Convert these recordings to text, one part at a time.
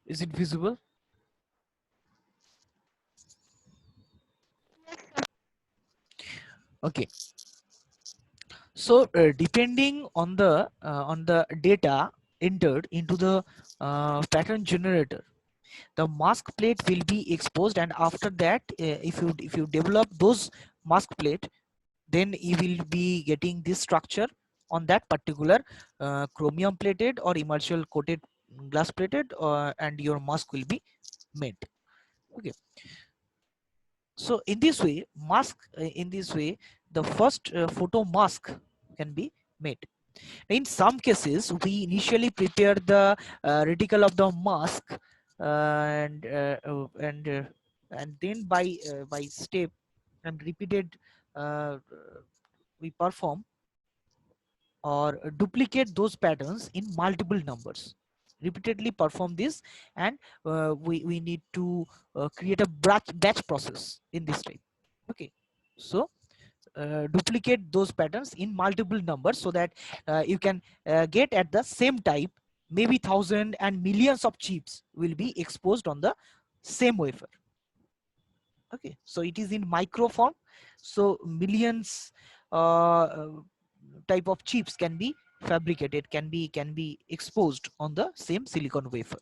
Is it visible? Okay. So depending on the data entered into the pattern generator, the mask plate will be exposed, and after that, if you develop those mask plate, then you will be getting this structure on that particular chromium plated or immersion coated glass plated, and your mask will be made. Okay. So in this way, the first photo mask can be made. In some cases, we initially prepare the reticle of the mask, and and then by step and repeated, uh, we perform or duplicate those patterns in multiple numbers, repeatedly perform this, and we need to create a batch process in this type. Okay. So duplicate those patterns in multiple numbers so that you can get at the same type, maybe thousand and millions of chips will be exposed on the same wafer. Okay, so it is in micro form, so millions uh, type of chips can be fabricated, can be exposed on the same silicon wafer.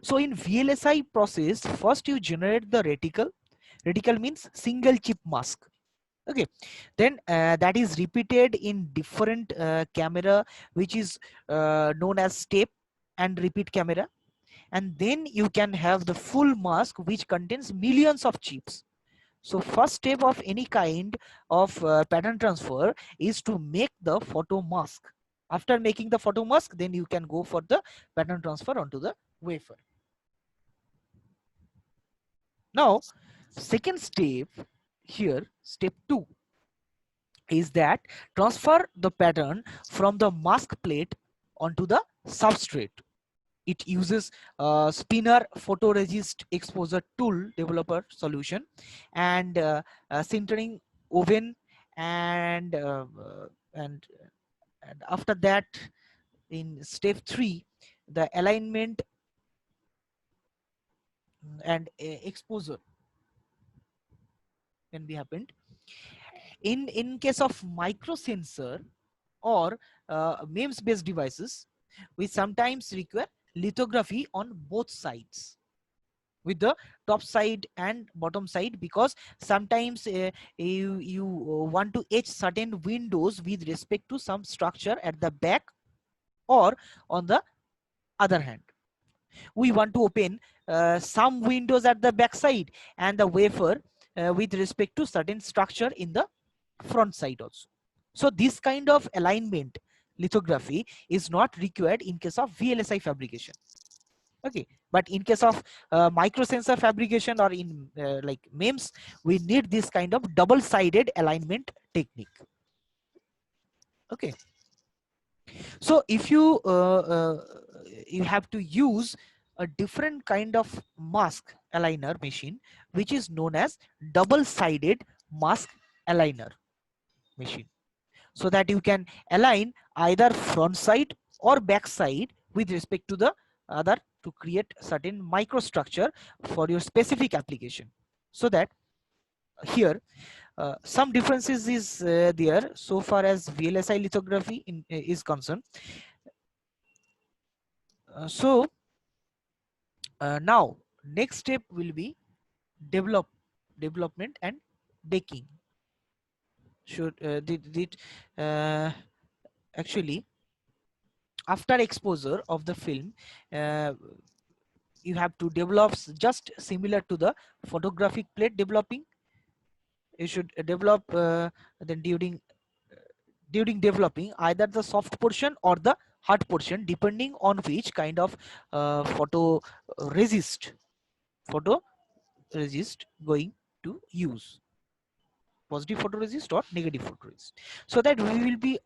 So in VLSI process, first you generate the reticle. Reticle means single chip mask. Okay, then that is repeated in different camera, which is known as step and repeat camera, and then you can have the full mask which contains millions of chips. So first step of any kind of pattern transfer is to make the photo mask. After making the photo mask, then you can go for the pattern transfer onto the wafer. Now second step here, step 2, is that transfer the pattern from the mask plate onto the substrate. It uses spinner photoresist exposure tool developer solution, and sintering oven, and and and after that, in step 3, the alignment and exposure can be happened. In case of microsensor or MEMS based devices, we sometimes require lithography on both sides, with the top side and bottom side, because sometimes you want to etch certain windows with respect to some structure at the back, or on the other hand, we want to open some windows at the back side and the wafer with respect to certain structure in the front side also. So this kind of alignment lithography is not required in case of VLSI fabrication. Okay, but in case of microsensor fabrication or in like MEMS, we need this kind of double-sided alignment technique. Okay, so if you have to use a different kind of mask aligner machine, which is known as double-sided mask aligner machine, so that you can align either front side or back side with respect to the other, to create certain microstructure for your specific application. So that here some differences is there so far as VLSI lithography is concerned. Now next step will be development and decking. Should did actually, after exposure of the film, uh, you have to develop just similar to the photographic plate developing. You should develop then during developing either the soft portion or the hard portion, depending on which kind of photo resist photo resist going to use, positive photoresist or negative photoresist, so that we will be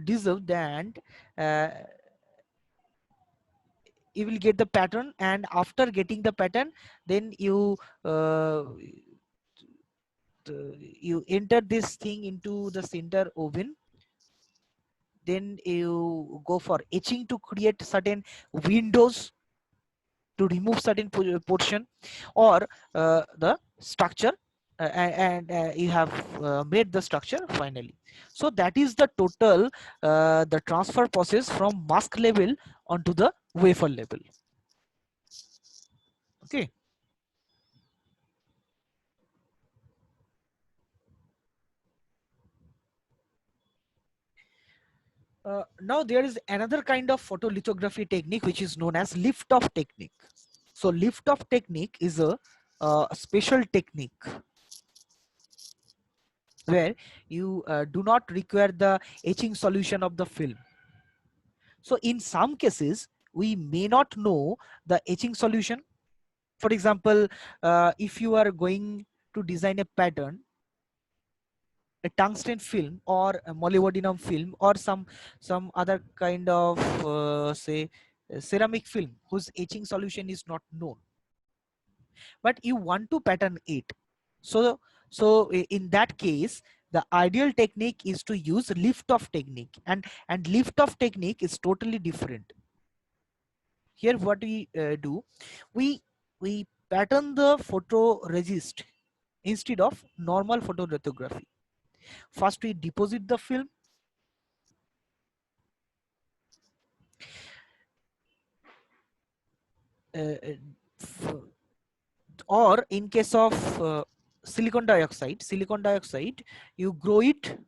deserved, and uh, you will get the pattern, and after getting the pattern, then uh, you enter this thing into the center oven, then you go for etching to create certain windows to remove certain portion, or the structure, and you have made the structure finally. So that is the total the transfer process from mask level onto the wafer level. Okay. Now there is another kind of photolithography technique which is known as lift-off technique. So lift-off technique is a special technique where you do not require the etching solution of the film. So in some cases, we may not know the etching solution. For example, if you are going to design a pattern, a tungsten film or a molybdenum film or some other kind of say ceramic film whose etching solution is not known, but you want to pattern it. So in that case, the ideal technique is to use lift off technique, and lift off technique is totally different. Here what we do, we pattern the photoresist instead of normal photolithography. First we deposit the film, uh, or in case of silicon dioxide you grow it,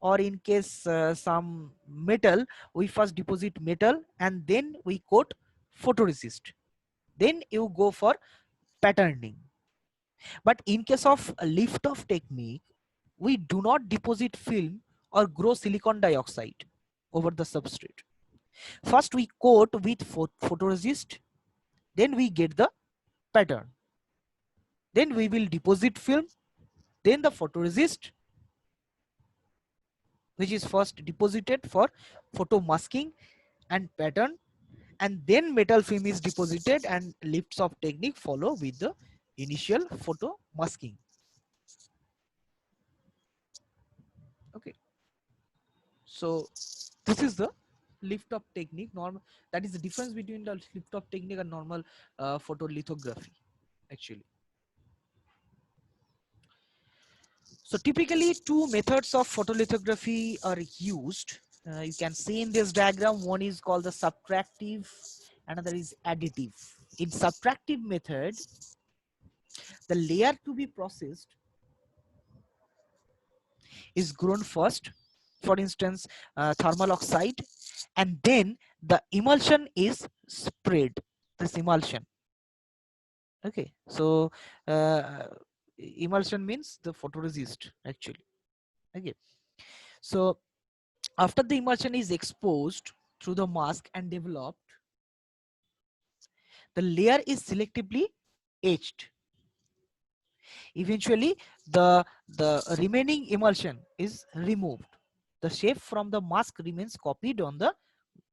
or in case some metal, we first deposit metal and then we coat photoresist, then you go for patterning. But in case of a lift off technique, we do not deposit film or grow silicon dioxide over the substrate. First we coat with photoresist, then we get the pattern, then we will deposit film, then the photoresist, which is first deposited for photo masking and pattern, and then metal film is deposited and lifts off technique follow with the initial photo masking. Okay, so this is the lift off technique. Normal, that is the difference between the lift off technique and normal photolithography actually. So typically two methods of photolithography are used. You can see in this diagram, one is called the subtractive, another is additive. In subtractive method, the layer to be processed is grown first, for instance, thermal oxide, and then the emulsion is spread, this emulsion. Okay, so emulsion means the photoresist actually. Okay, so after the emulsion is exposed through the mask and developed, the layer is selectively etched. Eventually, the remaining emulsion is removed. The shape from the mask remains copied on the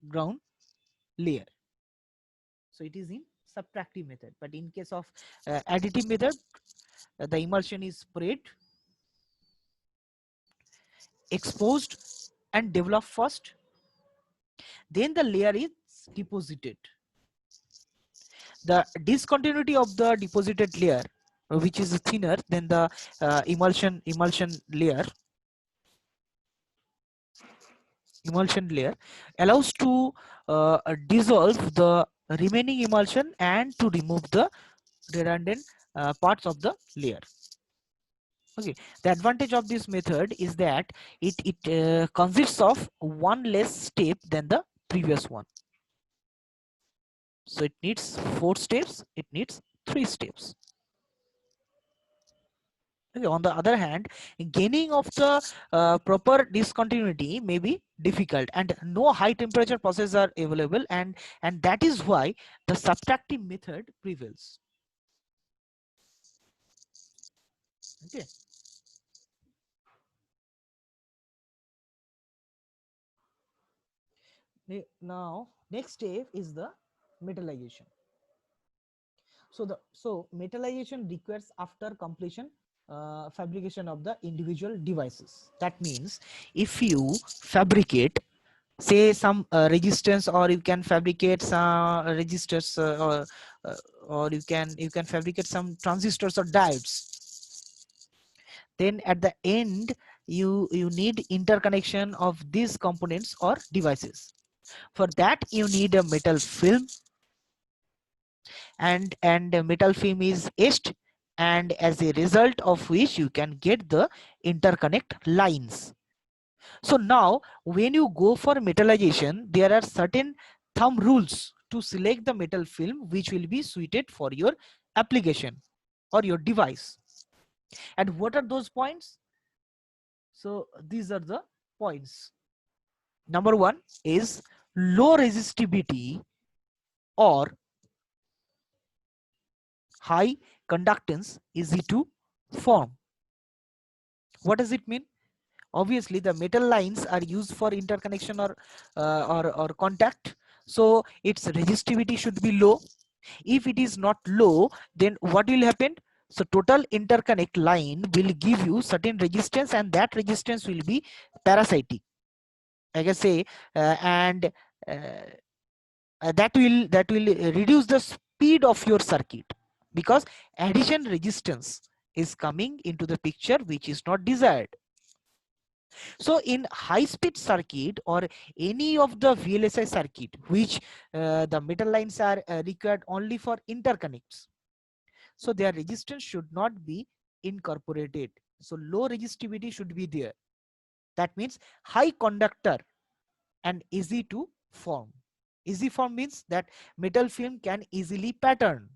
ground layer. So it is in subtractive method. But in case of additive method, the emulsion is spread, exposed, and developed first. Then the layer is deposited. The discontinuity of the deposited layer, which is thinner than the emulsion layer, allows to dissolve the remaining emulsion and to remove the redundant parts of the layer. Okay, the advantage of this method is that it consists of one less step than the previous one. So it needs 4 steps, it needs 3 steps. Okay, on the other hand, gaining of the proper discontinuity may be difficult, and no high temperature processes are available, and that is why the subtractive method prevails. Okay. Now next step is the metallization. So metallization requires after completion fabrication of the individual devices. That means if you fabricate say some resistance, or you can fabricate some resistors or you can fabricate some transistors or diodes. Then at the end, you need interconnection of these components or devices. For that, you need a metal film, and the metal film is etched, and as a result of which you can get the interconnect lines. So now when you go for metallization, there are certain thumb rules to select the metal film which will be suited for your application or your device. And what are those points? So these are the points. Number one is low resistivity or high conductance, easy to form. What does it mean? Obviously the metal lines are used for interconnection or contact, so its resistivity should be low. If it is not low, then what will happen? So total interconnect line will give you certain resistance, and that resistance will be parasitic, I can say, and that will reduce the speed of your circuit, because addition resistance is coming into the picture which is not desired. So in high speed circuit or any of the VLSI circuit which the metal lines are required only for interconnects, so their resistance should not be incorporated. So low resistivity should be there. That means high conductor and easy to form. Easy form means that metal film can easily pattern.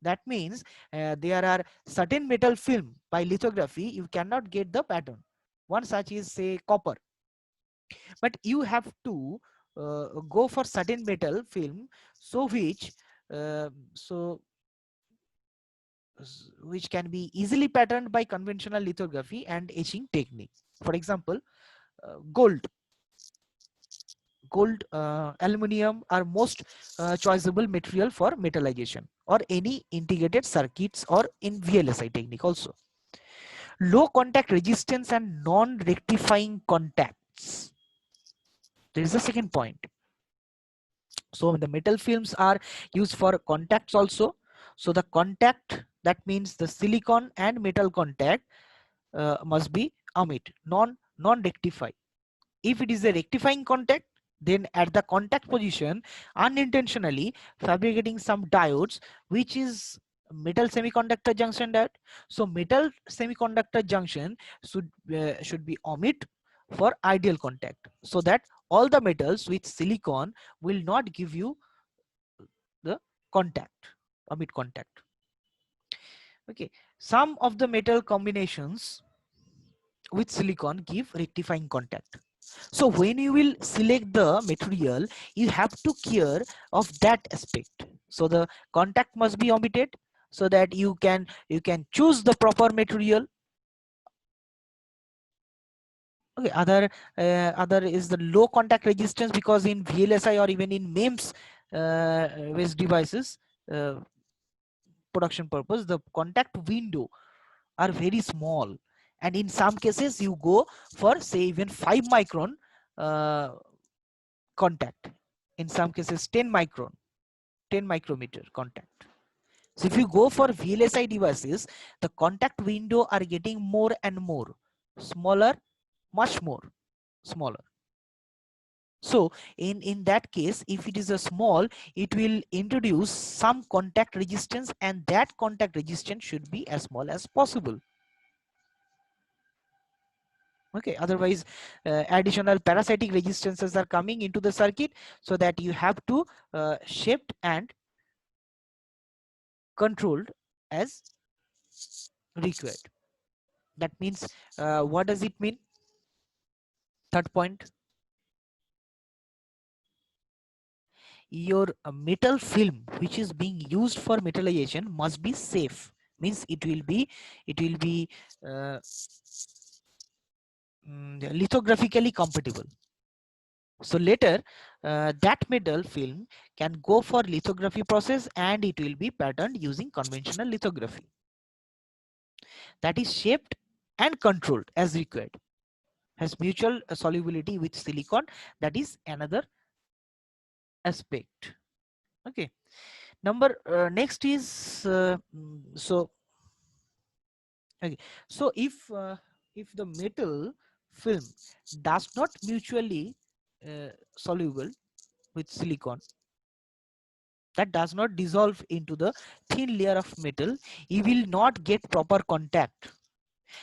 That means there are certain metal film by lithography you cannot get the pattern. One such is, say, copper. But you have to go for certain metal film, so uh, so which can be easily patterned by conventional lithography and etching technique. For example, gold, aluminum are most choiceable material for metallization or any integrated circuits or in VLSI technique also. Low contact resistance and non-rectifying contacts. There is a second point. So the metal films are used for contacts also. So the contact, that means the silicon and metal contact, must be omit, non-rectify. If it is a rectifying contact, then at the contact position, unintentionally fabricating some diodes, which is metal semiconductor junction diode. So metal semiconductor junction should be omit for ideal contact, so that all the metals with silicon will not give you the contact, omit contact. Okay, some of the metal combinations with silicon give rectifying contact. So when you will select the material, you have to care of that aspect. So the contact must be omitted, so that you can choose the proper material. Okay, other is the low contact resistance, because in VLSI or even in MEMS based devices, uh, production purpose, the contact window are very small, and in some cases you go for, say, even 5 micron uh, contact, in some cases 10 micrometer contact. So if you go for VLSI devices, the contact window are getting more and more smaller, much more smaller. So in that case, if it is a small, it will introduce some contact resistance, and that contact resistance should be as small as possible. Okay, otherwise additional parasitic resistances are coming into the circuit, so that you have to shift and controlled as required. That means what does it mean? Third point, your metal film which is being used for metallization must be safe. Means it will be uh, lithographically compatible. So later that metal film can go for lithography process, and it will be patterned using conventional lithography. That is shaped and controlled as required, has mutual solubility with silicon. That is another aspect. Okay, Next is okay. So if the metal film does not mutually soluble with silicon, that does not dissolve into the thin layer of metal, you will not get proper contact.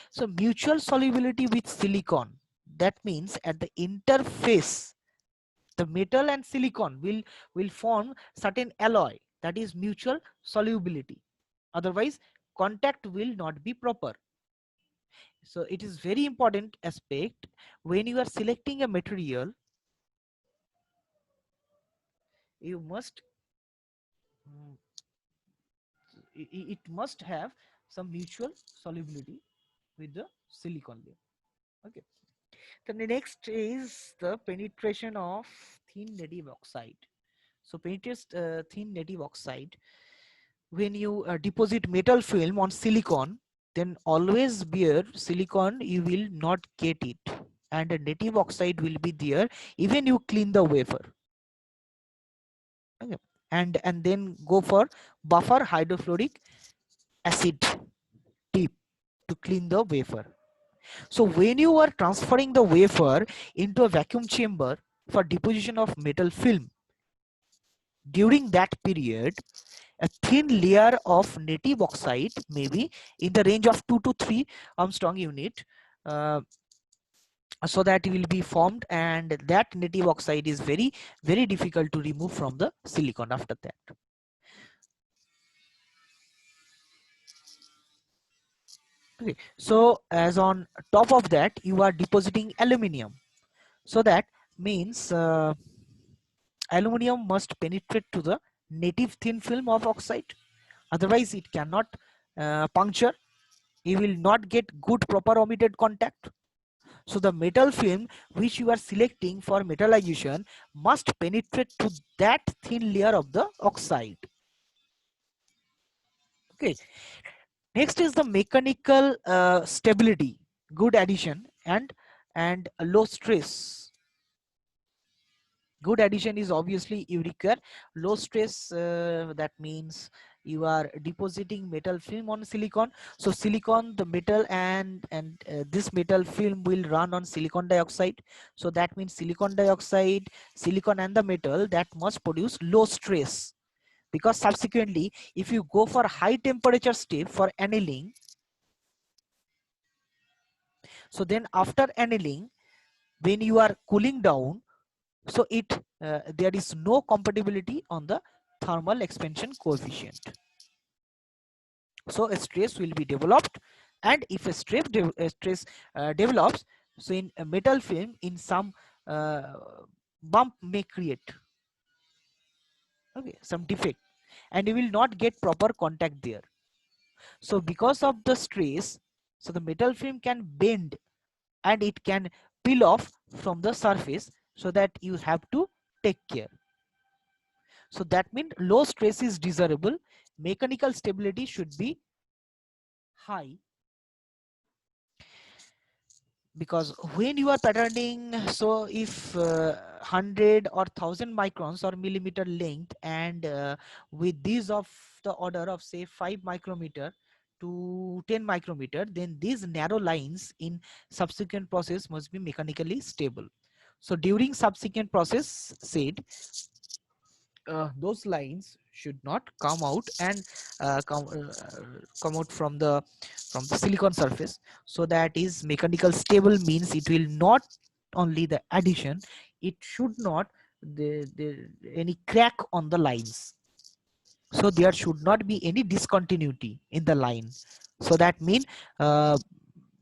So mutual solubility with silicon, that means at the interface, the metal and silicon will form certain alloy, that is mutual solubility. Otherwise, contact will not be proper. So it is very important aspect when you are selecting a material. You must it must have some mutual solubility with the silicon layer. Okay. Then the next is the penetration of thin native oxide. So penetrate thin native oxide. When you deposit metal film on silicon, then always bear silicon, you will not get it, and a native oxide will be there even you clean the wafer. Okay. And then go for buffer hydrofluoric acid tip to clean the wafer. So when you are transferring the wafer into a vacuum chamber for deposition of metal film, during that period, a thin layer of native oxide, maybe in the range of 2 to 3 Armstrong unit, uh, so that will be formed, and that native oxide is very difficult to remove from the silicon after that. Okay, so as on top of that, you are depositing aluminium. So that means aluminium must penetrate to the native thin film of oxide. Otherwise, it cannot puncture. You will not get good proper omitted contact. So the metal film which you are selecting for metallization must penetrate to that thin layer of the oxide. Okay. Next is the mechanical stability, good addition, and low stress. Good addition is obviously you require low stress. That means you are depositing metal film on silicon. So silicon, the metal, and this metal film will run on silicon dioxide. So that means silicon dioxide, silicon, and the metal that must produce low stress. Because subsequently, if you go for high temperature step for annealing, so then after annealing, when you are cooling down, so there is no compatibility on the thermal expansion coefficient. So a stress will be developed, and if a stress develops, so in a metal film, in some uh, bump may create, okay, some defect, and you will not get proper contact there. So because of the stress, so the metal film can bend and it can peel off from the surface, so that you have to take care. So that means low stress is desirable. Mechanical stability should be high, because when you are patterning, so if 100 or 1000 microns or millimeter length, and with these of the order of say 5 micrometer to 10 micrometer, then these narrow lines in subsequent process must be mechanically stable. So during subsequent process said, those lines should not come out and come out from the silicon surface. So that is mechanical stable, means it will not only the addition, it should not the any crack on the lines. So there should not be any discontinuity in the line. So that means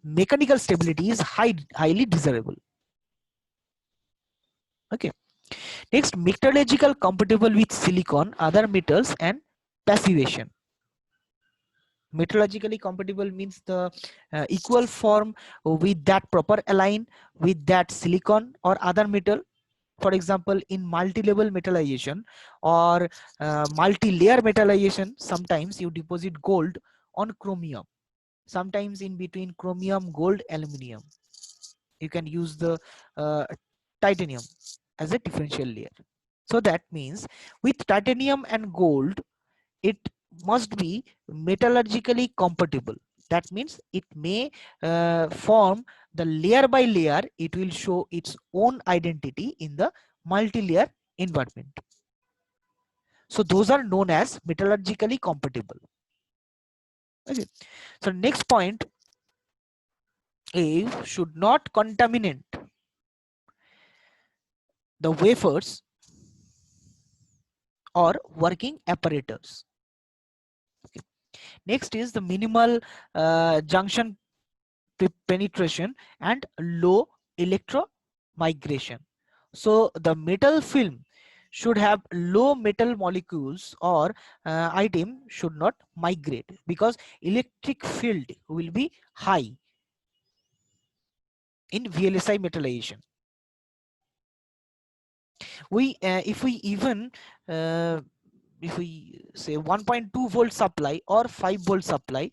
mechanical stability is highly desirable. Okay. Next, metallurgical compatible with silicon, other metals, and passivation. Metallurgically compatible means the equal form with that proper align with that silicon or other metal. For example, in multi-level metallization or multi-layer metallization, sometimes you deposit gold on chromium. Sometimes in between chromium, gold, aluminium, you can use the titanium as a differential layer. So that means with titanium and gold, it must be metallurgically compatible. That means it may form the layer by layer, it will show its own identity in the multi-layer environment. So those are known as metallurgically compatible. Okay. So next point is should not contaminate the wafers or working apparatus. Okay. Next is the minimal junction penetration and low electro migration. So the metal film should have low metal molecules or item should not migrate because electric field will be high in VLSI metallization. If we even if we say 1.2 volt supply or 5 volt supply,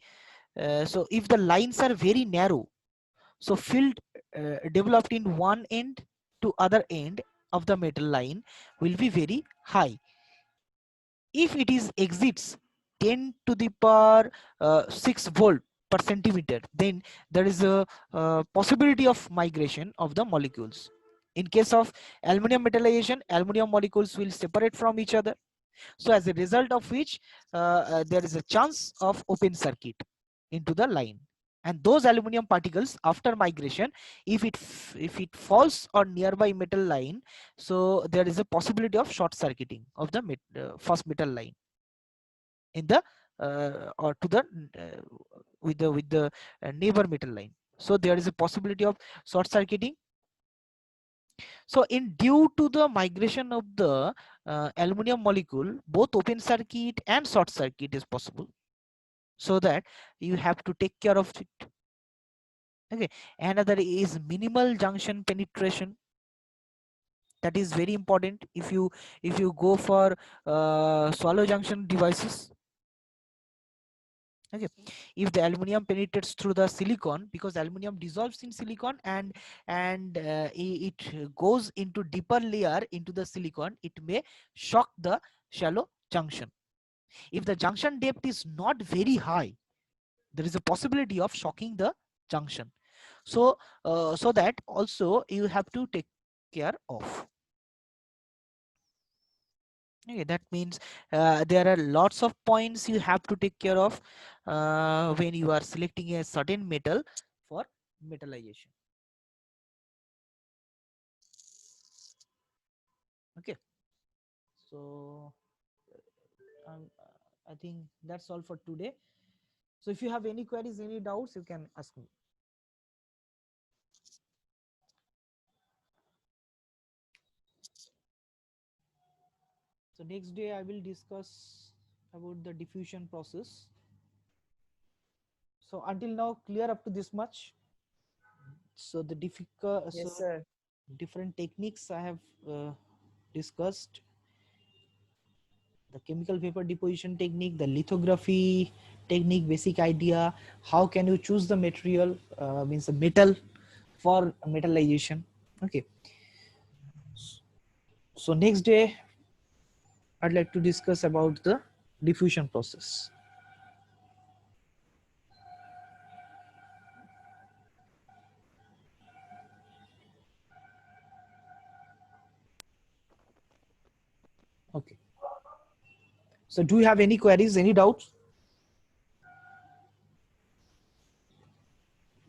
so if the lines are very narrow, so field developed in one end to other end of the metal line will be very high. If it is exits 10 to the power 6 volt per centimeter, then there is a possibility of migration of the molecules. In case of aluminum metallization, aluminum molecules will separate from each other. So as a result of which there is a chance of open circuit into the line. And those aluminum particles after migration, if it falls on nearby metal line, so there is a possibility of short circuiting of the first metal line in the or to the with the neighbor metal line. So there is a possibility of short circuiting. So in due to the migration of the aluminum molecule, both open circuit and short circuit is possible. So that you have to take care of it. Okay. Another is minimal junction penetration. That is very important if you go for swallow junction devices. Okay. If the aluminum penetrates through the silicon, because aluminum dissolves in silicon and it goes into deeper layer into the silicon, it may shock the shallow junction. If the junction depth is not very high, there is a possibility of shocking the junction. So so that also you have to take care of. Okay, that means there are lots of points you have to take care of when you are selecting a certain metal for metallization. Okay, so I think that's all for today. So if you have any queries, any doubts, you can ask me. So next day I will discuss about the diffusion process. So until now, clear up to this much. So the Yes, sir. different techniques I have discussed: the chemical vapor deposition technique, the lithography technique, basic idea, how can you choose the material, means the metal for metallization. Okay. So next day I'd like to discuss about the diffusion process. Okay. So do you have any queries, any doubts?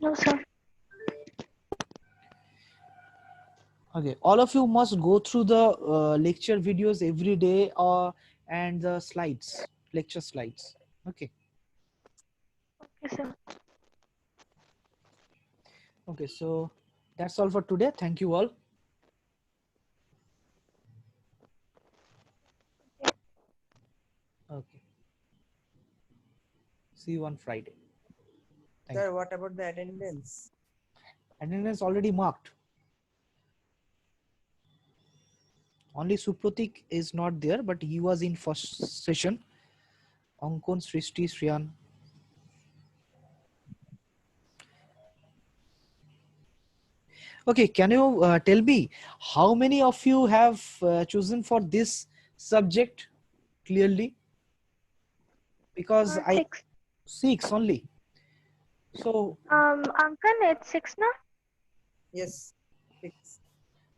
No, sir. Okay, all of you must go through the lecture videos every day and the slides, lecture slides. Okay. Okay, sir. Okay, so that's all for today. Thank you all. Okay. See you on Friday. Thank Sir, you. what about the attendance? Attendance already marked. Only Supratik is not there, but he was in first session. Ankon, Srishti, Sriyan. Okay, can you tell me how many of you have chosen for this subject clearly? Because I 6. 6 only. So Ankan, it's 6 now? Yes. 6.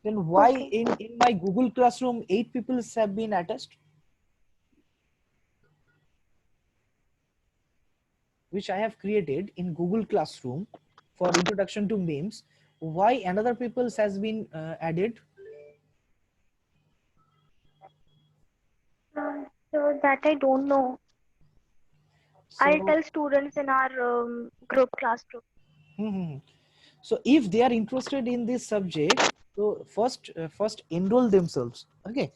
then why Okay. in my Google Classroom 8 people have been attached, which I have created in Google Classroom for introduction to memes? Why another people's has been added? So that I don't know. I'll So, tell students in our group class group. hmm. So if they are interested in this subject, so first enroll themselves. Okay.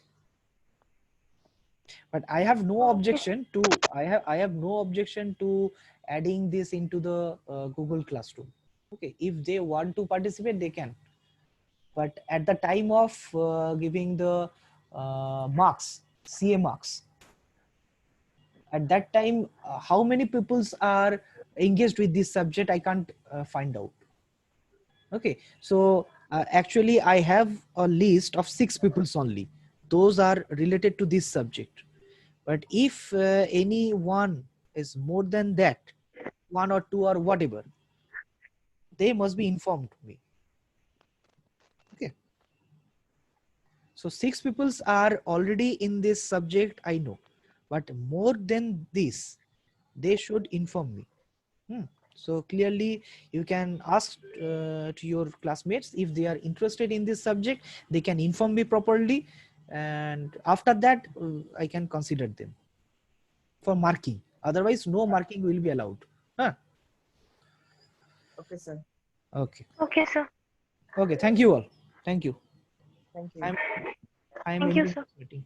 But I have no Okay. objection to I have no objection to adding this into the Google Classroom. Okay, if they want to participate, they can. But at the time of giving the marks, CA marks, at that time, how many peoples are engaged with this subject, I can't find out. Okay, so actually I have a list of 6 peoples only. Those are related to this subject. But if anyone is more than that, 1 or 2 or whatever, they must be informed to me. Okay. So 6 peoples are already in this subject, I know. But more than this, they should inform me. So clearly you can ask to your classmates if they are interested in this subject, they can inform me properly, and after that I can consider them for marking. Otherwise no marking will be allowed. Huh? Okay, sir. Okay. Okay, sir. Okay, thank you all. Thank you. Thank you. I'm Thank you, ending sir. this meeting.